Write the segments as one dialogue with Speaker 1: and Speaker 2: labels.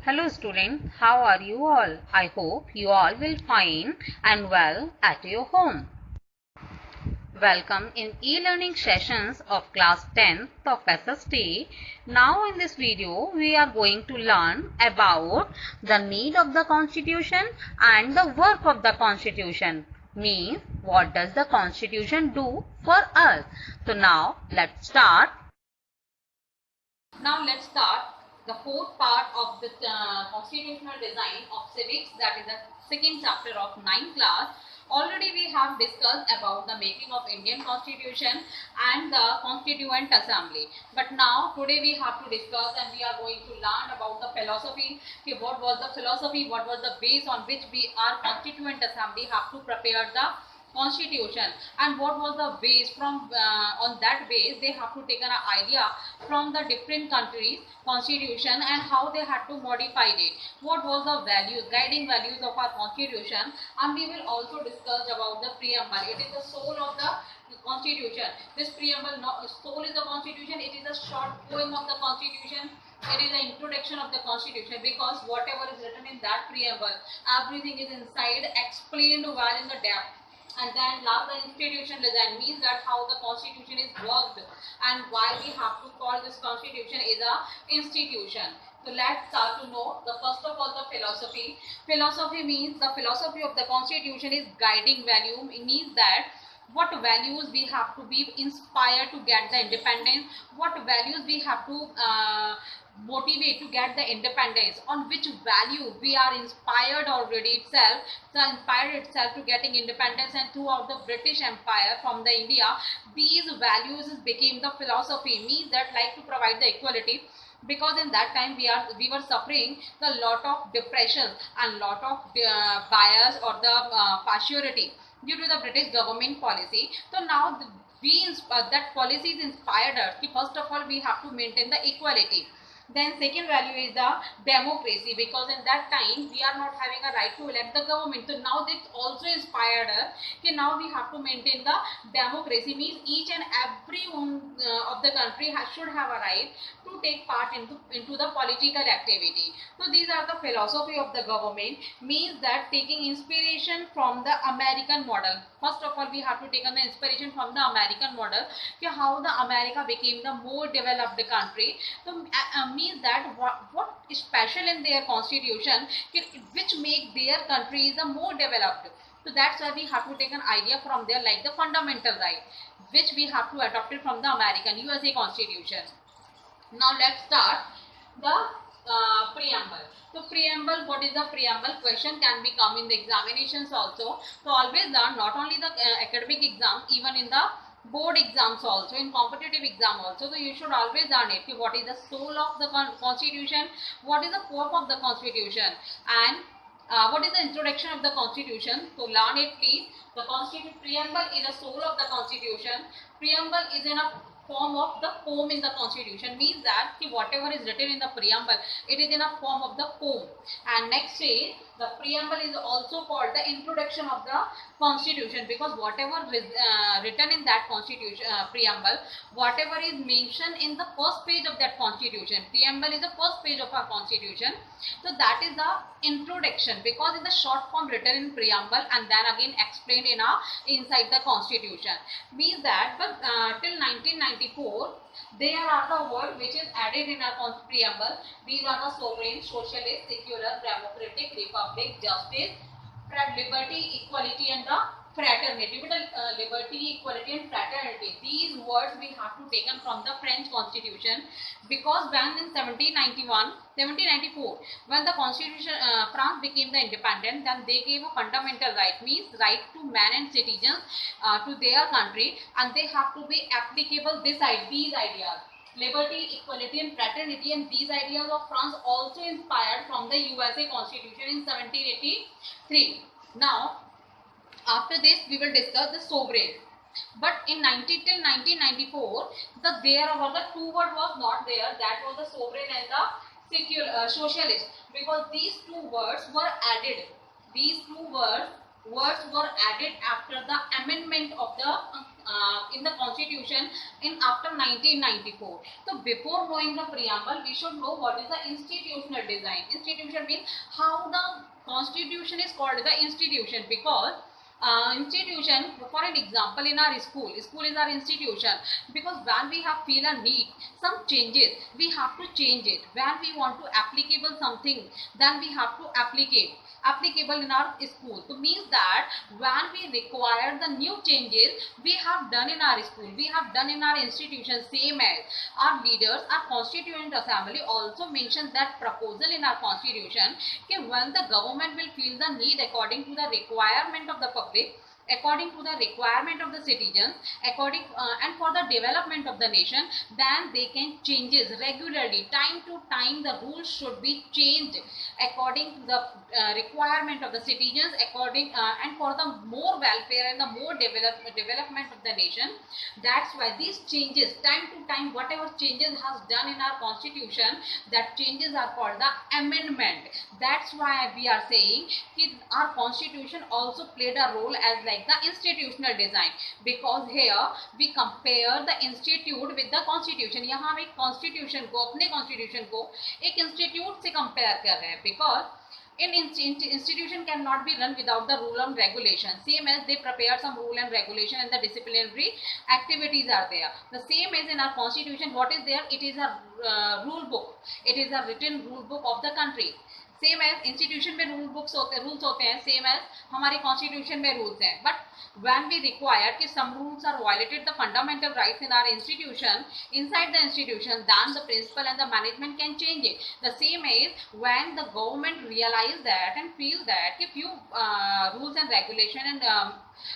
Speaker 1: Hello student, how are you all? I hope you all will fine and well at your home. Welcome in e-learning sessions of class 10th of SST. Now in this video we are going to learn about the need of the constitution and the work of the constitution. Means what does the constitution do for us? So now let's start. Now let's start the fourth part of the constitutional design of civics, that is the second chapter of 9th class. Already we have discussed about the making of Indian Constitution and the Constituent Assembly. But now today we have to discuss and we are going to learn about the philosophy. Okay, what was the philosophy, what was the base on which we, our Constituent Assembly, have to prepare the constitution, and what was the base from on that base they have to take an idea from the different countries constitution and how they had to modify it, what was the values, guiding values of our constitution. And we will also discuss about the preamble. It is the soul of the constitution. This preamble, soul is the constitution, it is a short poem of the constitution. It is the introduction of the constitution, because whatever is written in that preamble, everything is inside explained well in the depth. And then last, the institution design, means that how the constitution is worked and why we have to call this constitution is a institution. So let's start to know the first of all the philosophy. Philosophy means the philosophy of the constitution is guiding value. It means that what values we have to be inspired to get the independence, what values we have to motivate to get the independence, on which value we are inspired already itself, so inspired itself to getting independence. And throughout the British Empire from the India, these values became the philosophy, means that like to provide the equality, because in that time we were suffering a lot of depression and lot of bias or the partiality due to the British government policy. So now that policy is inspired us. First of all we have to maintain the equality. Then second value is the democracy, because in that time we are not having a right to elect the government. So now this also inspired us. Okay, now we have to maintain the democracy, means each and every one of the country should have a right to take part into the political activity. So these are the philosophy of the government, means that taking inspiration from the American model. First of all we have to take an inspiration from the American model, okay, how the America became the more developed country. So means that what is special in their constitution which make their country is the more developed. So that's why we have to take an idea from there, like the fundamental right, which we have to adopt it from the American USA constitution. Now let's start the preamble. So preamble, what is the preamble? Question can be come in the examinations also. So always learn, not only the academic exam, even in the board exams also, in competitive exam also. So you should always learn it. What is the soul of the constitution, what is the form of the constitution, and what is the introduction of the constitution. So learn it please. The constitution preamble is the soul of the constitution. Preamble is in a form of the poem in the constitution, means that whatever is written in the preamble, it is in a form of the poem. And next is the preamble is also called the introduction of the constitution, because whatever is written in that constitution preamble, whatever is mentioned in the first page of that constitution, preamble is the first page of our constitution. So that is the introduction, because in the short form written in preamble and then again explained in inside the constitution. Means that but till 1994 there are the words which is added in our preamble. These are the sovereign, socialist, secular, democratic, republic, justice, liberty, equality and the fraternity. Liberty, equality and fraternity, these words we have to taken from the French constitution, because when in 1794 when the constitution France became the independent, then they gave a fundamental right, means right to man and citizens to their country, and they have to be applicable these ideas, liberty, equality and fraternity. And these ideas of France also inspired from the USA constitution in 1783. Now after this we will discuss the sovereign. But in till 1994 there were the two words was not there, that was the sovereign and the secular socialist, because these two words were added. These two words words were added after the amendment of the in the constitution in after 1994. So before knowing the preamble, we should know what is the institutional design. Institution means how the constitution is called the institution, because institution, for an example, in our school is our institution, because when we have feel a need some changes, we have to change it. When we want to applicable something, then we have to applicable in our school. So means that when we require the new changes, we have done in our school, we have done in our institution, same as our leaders, our constituent assembly also mentioned that proposal in our constitution, कि when the government will feel the need according to the requirement of the public, according to the requirement of the citizens, according and for the development of the nation, then they can changes regularly, time to time the rules should be changed according to the requirement of the citizens, according and for the more welfare and the more development of the nation. That's why these changes, time to time, whatever changes has done in our constitution, that changes are called the amendment. That's why we are saying that our constitution also played a role as like the institutional design, because here we compare the institute with the constitution. यहाँ हम एक constitution को, अपने constitution को एक institute से compare कर रहे हैं, because in institution cannot be run without the rule and regulation. Same as they prepare some rule and regulation and the disciplinary activities are there. The same as in our constitution, what is there? It is a rule book. It is a written rule book of the country. Same as institution में rules होते हैं, same as हमारे constitution में rules हैं. But when we require कि some rules are violated the fundamental rights in our institution, inside the institution, then the principal and the management can change it. The same is when the government realize that and feel that if few rules and regulation and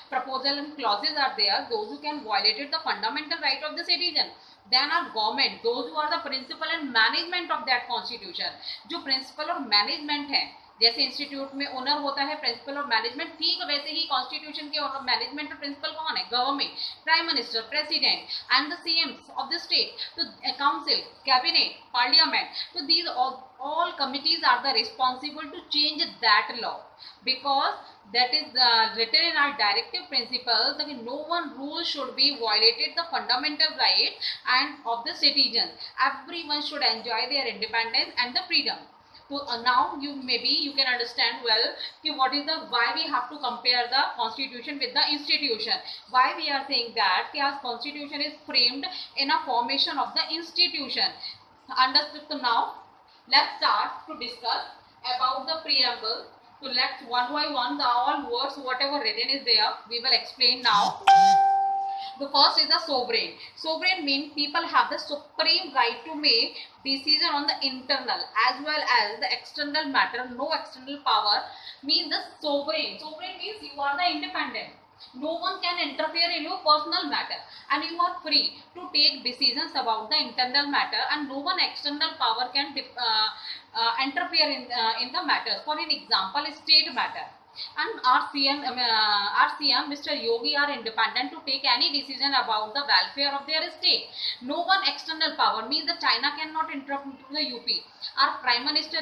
Speaker 1: proposal and clauses are there, those who can violate the fundamental right of the citizen, then our government, those who are the principal and management of that constitution, जो principal और management है, जैसे institute में owner होता है principal और management, ठीक वैसे ही कॉन्स्टिट्यूशन के ओनर मैनेजमेंट और प्रिंसिपल कौन है? Government, prime minister, president and the CM of the state, तो काउंसिल, कैबिनेट, पार्लियामेंट. तो these all committees are the responsible to change that law, because that is written in our directive principles that no one rule should be violated the fundamental right and of the citizens. Everyone should enjoy their independence and the freedom. So now you can understand well what is the why we have to compare the constitution with the institution. Why we are saying that our constitution is framed in a formation of the institution. Understood? So now let's start to discuss about the preamble. So let's one by one the all words whatever written is there we will explain now. The first is the sovereign. Sovereign means people have the supreme right to make decision on the internal as well as the external matter. No external power means the sovereign. Sovereign means you are the independent. No one can interfere in your personal matter and you are free to take decisions about the internal matter and no one external power can interfere in the matters. For an example, state matter. And our CM Mr. Yogi are independent to take any decision about the welfare of their state. No one external power means the China cannot interrupt into the UP. Our prime minister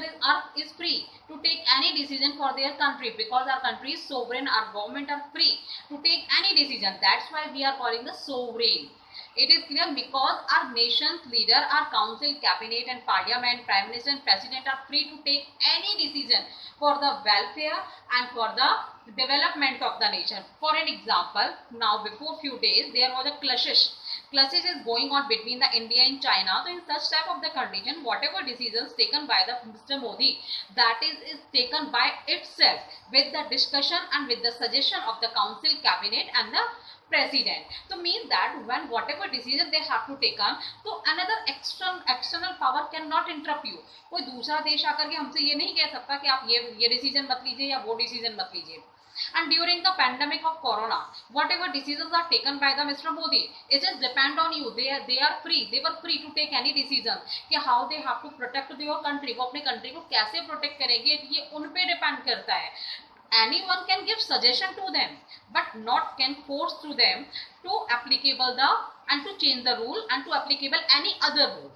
Speaker 1: is free to take any decision for their country because our country is sovereign. Our government are free to take any decision. That's why we are calling the sovereign. It is clear because our nation's leader, our council, cabinet and parliament, prime minister and president are free to take any decision for the welfare and for the development of the nation. For an example, now before few days there was a clashes is going on between the India and China. So in such type of the condition, whatever decisions taken by the Mr. Modi, that is taken by itself with the discussion and with the suggestion of the council, cabinet and the president. So means that when whatever decision they have to take on, so another external power cannot interrupt you. कोई दूसरा देश आकर के हमसे ये नहीं कह सकता कि आप ये decision मत लीजिए या वो decision मत लीजिए. And during the pandemic of corona, whatever decisions are taken by the Mr. Modi, it just depend on you. They are free. They were free to take any decision कि how they have to protect their country. वो अपने country को कैसे protect करेंगे ये उन पे depend करता है. Anyone can give suggestion to them, but not can force to them to applicable the and to change the rule and to applicable any other rule.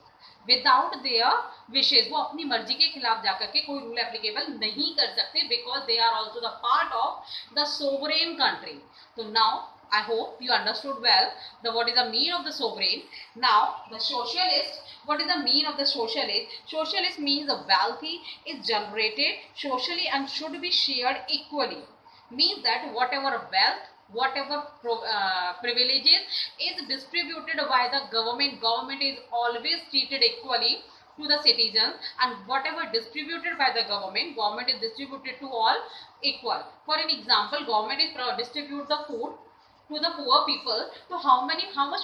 Speaker 1: Without their wishes, वो अपनी मर्जी के खिलाफ जाकर के कोई रूल एप्लीकेबल नहीं कर सकते, because they are also the part of the sovereign country. So now I hope you understood well what is the meaning of the sovereign. Now the socialist, what is the meaning of the socialist? Socialist means the wealthy is generated socially and should be shared equally. Means that whatever wealth, whatever privileges is distributed by the government, government is always treated equally to the citizens, and whatever distributed by the government, government is distributed to all equal. For an example, government is distribute the food to the poor people. So how much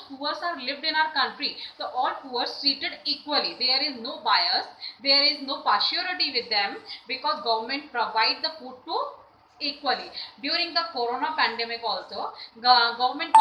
Speaker 1: poor are lived in our country? So all poor treated equally. There is no bias, there is no partiality with them, because government provide the food to equally. During the corona pandemic also, government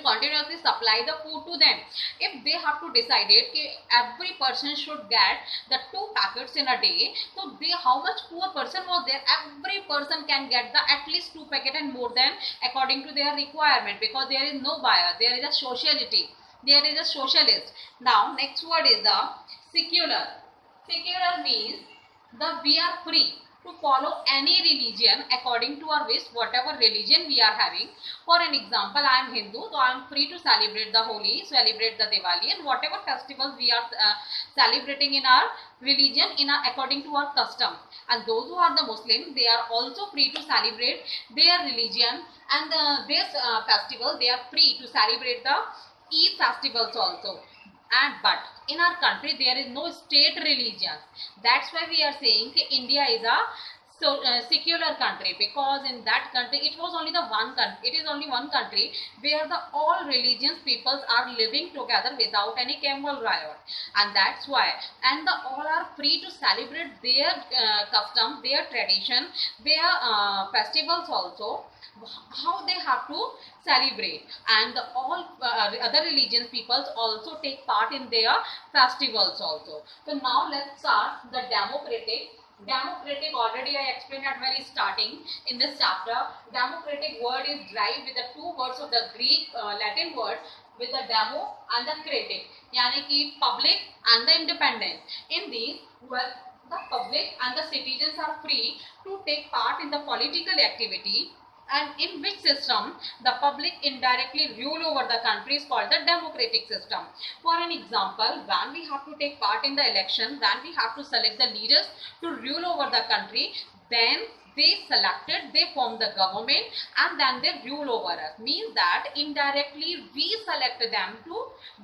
Speaker 1: continuously supply the food to them. If they have to decide it every person should get the 2 packets in a day, so how much poor person was there, every person can get the at least 2 packet and more than according to their requirement, because there is no bias, there is a sociality, there is a socialist. Now next word is the secular. Secular means we are free to follow any religion according to our wish, whatever religion we are having. For an example, I am Hindu, so I am free to celebrate the Holi, celebrate the Diwali, and whatever festivals we are celebrating in our religion according to our custom. And those who are the Muslim, they are also free to celebrate their religion and their festival. They are free to celebrate the Eid festivals also. But in our country there is no state religion. That's why we are saying India is a secular country, because in that country it was only the one country, it is only one country where the all religions peoples are living together without any camel riot, and that's why, and all are free to celebrate their custom, their tradition, their festivals also, how they have to celebrate, and all other religions peoples also take part in their festivals also. So now let's start the democratic. Democratic already I explained at very starting in this chapter. Democratic word is derived with the 2 words of the Greek Latin word with the demo and the critic, yani ki public and the independent. In these, the public and the citizens are free to take part in the political activity, and in which system the public indirectly rule over the country is called the democratic system. For an example, when we have to take part in the election, when we have to select the leaders to rule over the country, then they form the government, and then they rule over us. Means that indirectly we select them to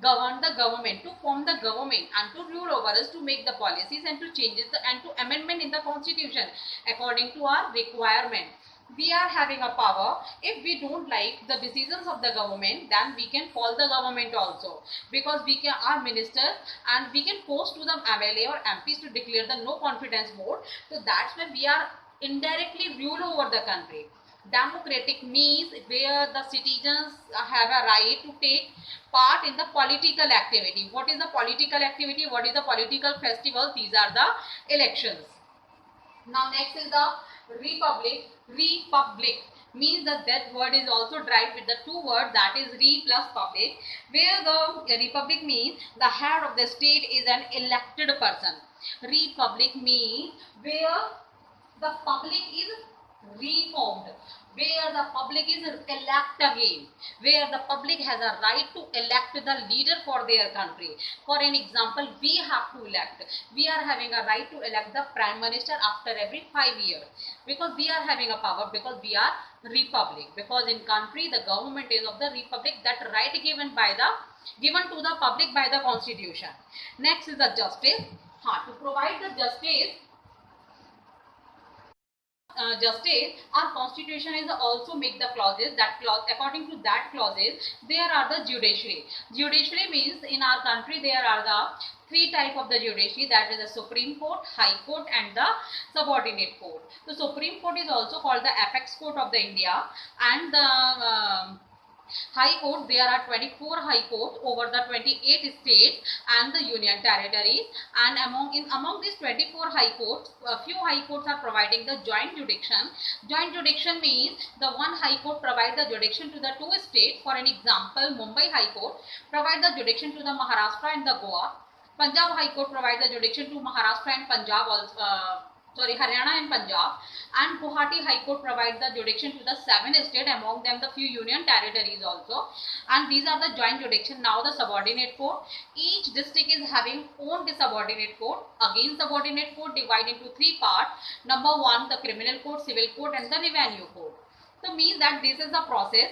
Speaker 1: govern the government, to form the government and to rule over us, to make the policies and to changes and to amendment in the constitution according to our requirement. We are having a power. If we don't like the decisions of the government, then we can fall the government also, because we can our ministers, and we can post to the MLA or MPs to declare the no confidence vote. So that's why we are indirectly rule over the country. Democratic means where the citizens have a right to take part in the political activity. What is the political activity? What is the political festival? These are the elections. Now next is the republic. Republic means that word is also derived with the 2 words, that is re plus public, where the republic means the head of the state is an elected person. Republic means where the public is reformed, where the public is elect again, where the public has a right to elect the leader for their country. For an example, we have to elect, we are having a right to elect the prime minister after every 5 years, because we are having a power, because we are republic, because in country the government is of the republic, that right given to the public by the constitution. Next is the justice. To provide the justice, our constitution is also make the clauses, that clause, according to that clauses there are the judiciary. Judiciary means in our country there are the 3 type of the judiciary, that is the Supreme Court, High Court and the subordinate court. The Supreme Court is also called the apex court of the India, and the High court, there are 24 high courts over the 28 states and the union territories, and among these 24 high courts, a few high courts are providing the joint jurisdiction. Joint jurisdiction means the one high court provides the jurisdiction to the two states. For an example, Mumbai High Court provides the jurisdiction to the Maharashtra and the Goa. Punjab High Court provides the jurisdiction to Maharashtra and Punjab also. Haryana and Punjab, and Guwahati High Court provides the jurisdiction to the 7 states, among them the few union territories also, and these are the joint jurisdiction. Now the subordinate court, each district is having own subordinate court. Again, subordinate court divided into 3 parts. Number 1, the criminal court, civil court, and the revenue court. So means that this is the process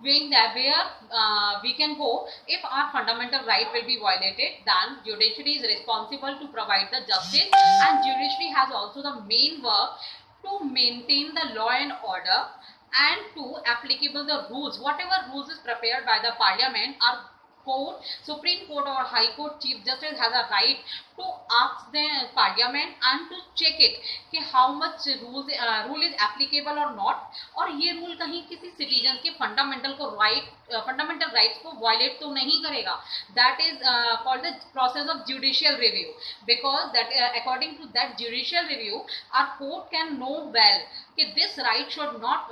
Speaker 1: doing that where we can go if our fundamental right will be violated, then judiciary is responsible to provide the justice, and judiciary has also the main work to maintain the law and order and to applicable the rules. Whatever rules is prepared by the parliament, our court, Supreme Court or High Court Chief Justice has a right to ask the parliament and to check it कि how much rule is applicable or not, और ये rule कहीं किसी citizen के fundamental rights को violate तो नहीं करेगा. That is called the process of judicial review, because that according to that judicial review, our court can know well कि this right should not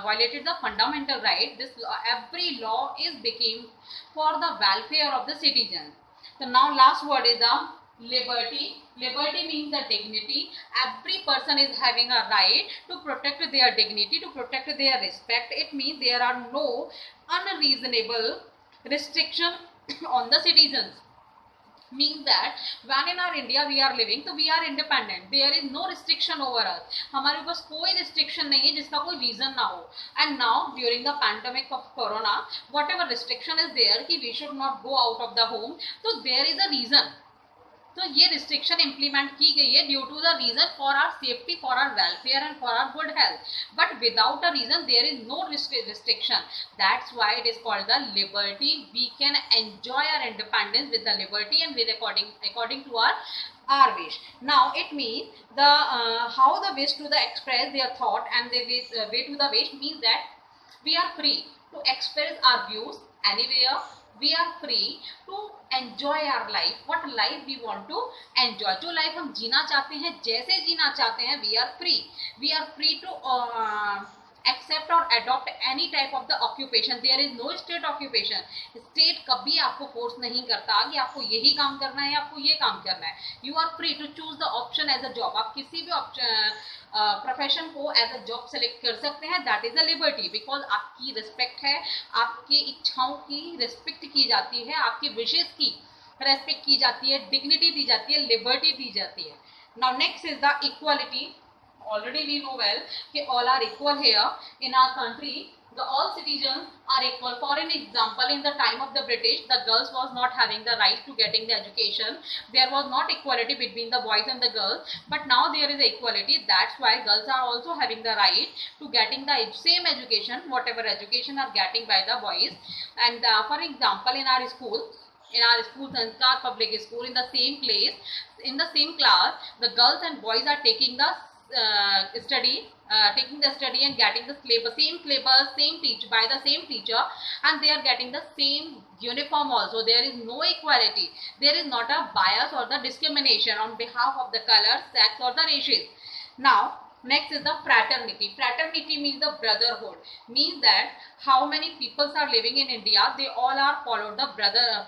Speaker 1: violated the fundamental right. This every law is became for the welfare of the citizens. So now last word is the liberty. Liberty means the dignity. Every person is having a right to protect their dignity, to protect their respect. It means there are no unreasonable restriction on the citizens. Means that when in our India we are living, so we are independent. There is no restriction over us. हमारे पास कोई restriction नहीं है जिसका कोई reason ना हो. And now during the pandemic of corona, whatever restriction is there कि we should not go out of the home, so there is a reason. तो ये रिस्ट्रिक्शन इम्प्लीमेंट की गई है due to the reason for our safety, for our welfare and for our good health. But without a reason there is no restriction. That's why it is called the liberty. We can enjoy our independence with the liberty and with according to our wish. Now it means the how the wish to the express their thought and the way to the wish means that we are free to express our views anywhere. We are free to enjoy our life, what life we want to enjoy. जो life हम जीना चाहते हैं, जैसे जीना चाहते हैं, we are free to accept or adopt any type of the occupation. There is no state occupation. State कभी आपको force नहीं करता कि आपको यही काम करना है, आपको ये काम करना है. You are free to choose the option as a job. आप किसी भी प्रोफेशन को एज अ जॉब सेलेक्ट कर सकते हैं. That is a liberty, because आपकी रिस्पेक्ट है, आपकी इच्छाओं की रिस्पेक्ट की जाती है, आपकी विशेष की रेस्पेक्ट की जाती है, डिग्निटी दी जाती है, लिबर्टी दी जाती है. Now next is the equality. Already we know well that all are equal here in our country. All citizens are equal. For an example, in the time of the British, the girls was not having the right to getting the education. There was not equality between the boys and the girls. But now there is equality. That's why girls are also having the right to getting the same education, whatever education are getting by the boys. And for example, in our school, Sanskar public school, in the same place, in the same class, the girls and boys are taking the study and getting the same syllabus, same teacher by the same teacher, and they are getting the same uniform also. There is no equality. There is not a bias or the discrimination on behalf of the color, sex or the races. Now next is the fraternity. Fraternity means the brotherhood. Means that how many people are living in India, they all are followed the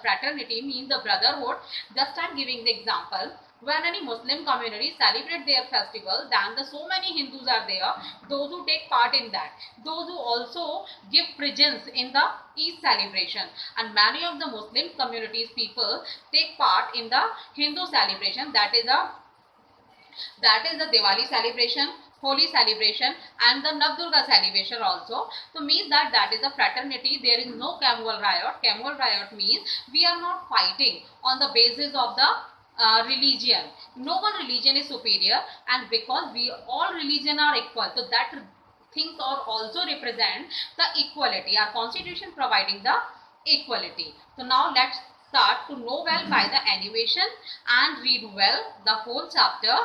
Speaker 1: fraternity means the brotherhood. Just I am giving the example. When any Muslim community celebrate their festival, then so many Hindus are there, those who take part in that, those who also give presents in the Eid celebration, and many of the Muslim communities people take part in the Hindu celebration, that is the Diwali celebration, Holi celebration, and the Navdurga celebration also. So means that is a fraternity. There is no communal riot. Communal riot means we are not fighting on the basis of the religion. No one religion is superior, and because we all religion are equal, so that things are also represent the equality. Our constitution providing the equality. So now let's start to know well by the animation and read well the whole chapter.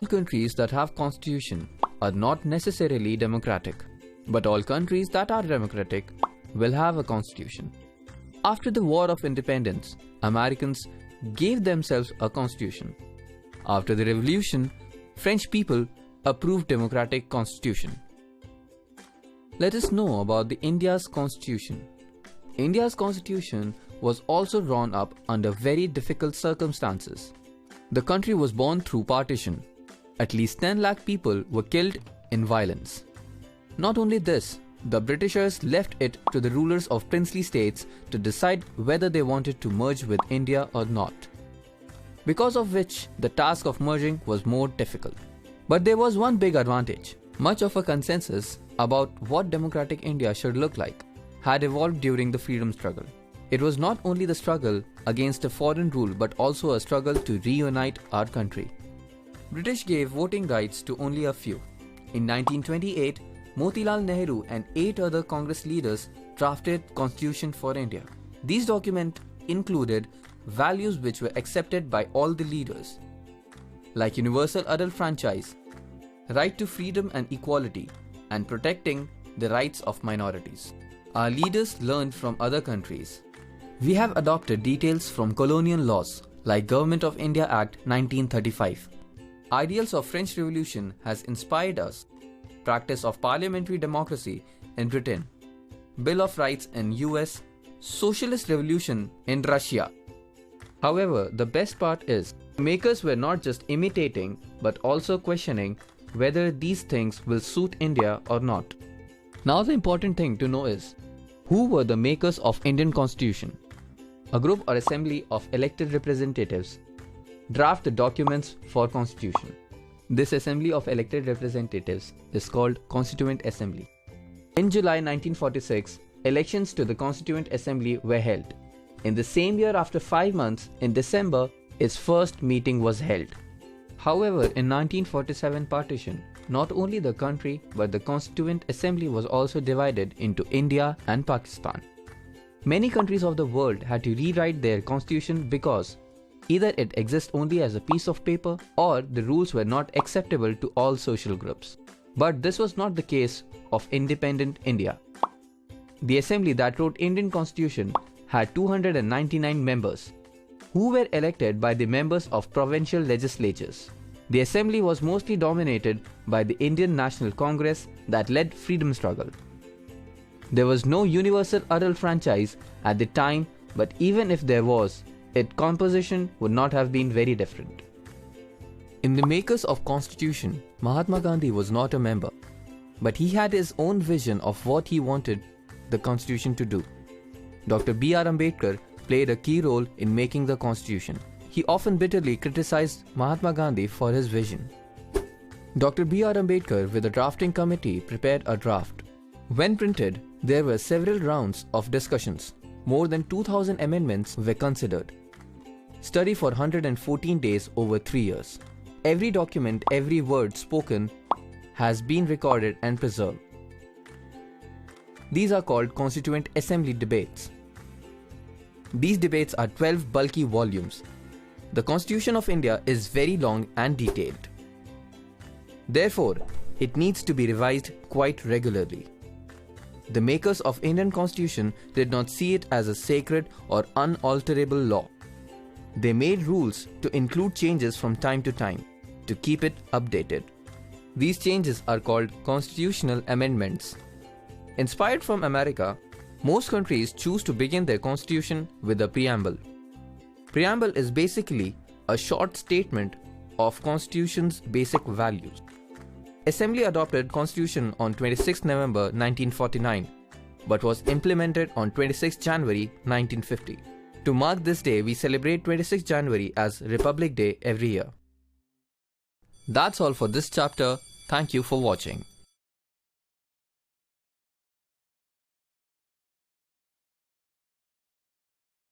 Speaker 2: Countries that have constitution are not necessarily democratic. But all countries that are democratic will have a constitution. After the War of Independence, Americans gave themselves a constitution. After the revolution, French people approved democratic constitution. Let us know about the India's constitution. India's constitution was also drawn up under very difficult circumstances. The country was born through partition. At least 10 lakh people were killed in violence. Not only this, the Britishers left it to the rulers of princely states to decide whether they wanted to merge with India or not, because of which the task of merging was more difficult. But there was one big advantage. Much of a consensus about what democratic India should look like had evolved during the freedom struggle. It was not only the struggle against a foreign rule but also a struggle to reunite our country. British gave voting rights to only a few. In 1928, Motilal Nehru and 8 other Congress leaders drafted Constitution for India. These documents included values which were accepted by all the leaders, like universal adult franchise, right to freedom and equality, and protecting the rights of minorities. Our leaders learned from other countries. We have adopted details from colonial laws like Government of India Act 1935. Ideals of French Revolution has inspired us. Practice of parliamentary democracy in Britain, Bill of Rights in US, Socialist Revolution in Russia. However, the best part is, the makers were not just imitating but also questioning whether these things will suit India or not. Now the important thing to know is, who were the makers of Indian Constitution? A group or assembly of elected representatives draft the documents for Constitution. This assembly of elected representatives is called Constituent Assembly. In July 1946, elections to the Constituent Assembly were held. In the same year, after 5 months, in December, its first meeting was held. However, in 1947 partition, not only the country but the Constituent Assembly was also divided into India and Pakistan. Many countries of the world had to rewrite their constitution because either it exists only as a piece of paper or the rules were not acceptable to all social groups. But this was not the case of independent India. The assembly that wrote Indian Constitution had 299 members, who were elected by the members of provincial legislatures. The assembly was mostly dominated by the Indian National Congress that led freedom struggle. There was no universal adult franchise at the time, but even if there was, its composition would not have been very different. In the makers of Constitution, Mahatma Gandhi was not a member, but he had his own vision of what he wanted the Constitution to do. Dr. B.R. Ambedkar played a key role in making the Constitution. He often bitterly criticized Mahatma Gandhi for his vision. Dr. B.R. Ambedkar with a drafting committee prepared a draft. When printed, there were several rounds of discussions. More than 2,000 amendments were considered. Study for 114 days over 3 years. Every document, every word spoken has been recorded and preserved. These are called Constituent Assembly debates. These debates are 12 bulky volumes. The Constitution of India is very long and detailed. Therefore, it needs to be revised quite regularly. The makers of Indian Constitution did not see it as a sacred or unalterable law. They made rules to include changes from time to time to keep it updated. These changes are called constitutional amendments. Inspired from America, most countries choose to begin their constitution with a preamble. Preamble is basically a short statement of Constitution's basic values. Assembly adopted Constitution on 26 November 1949, but was implemented on 26 January 1950. To mark this day, we celebrate 26 January as Republic Day every year. That's all for this chapter. Thank you for watching.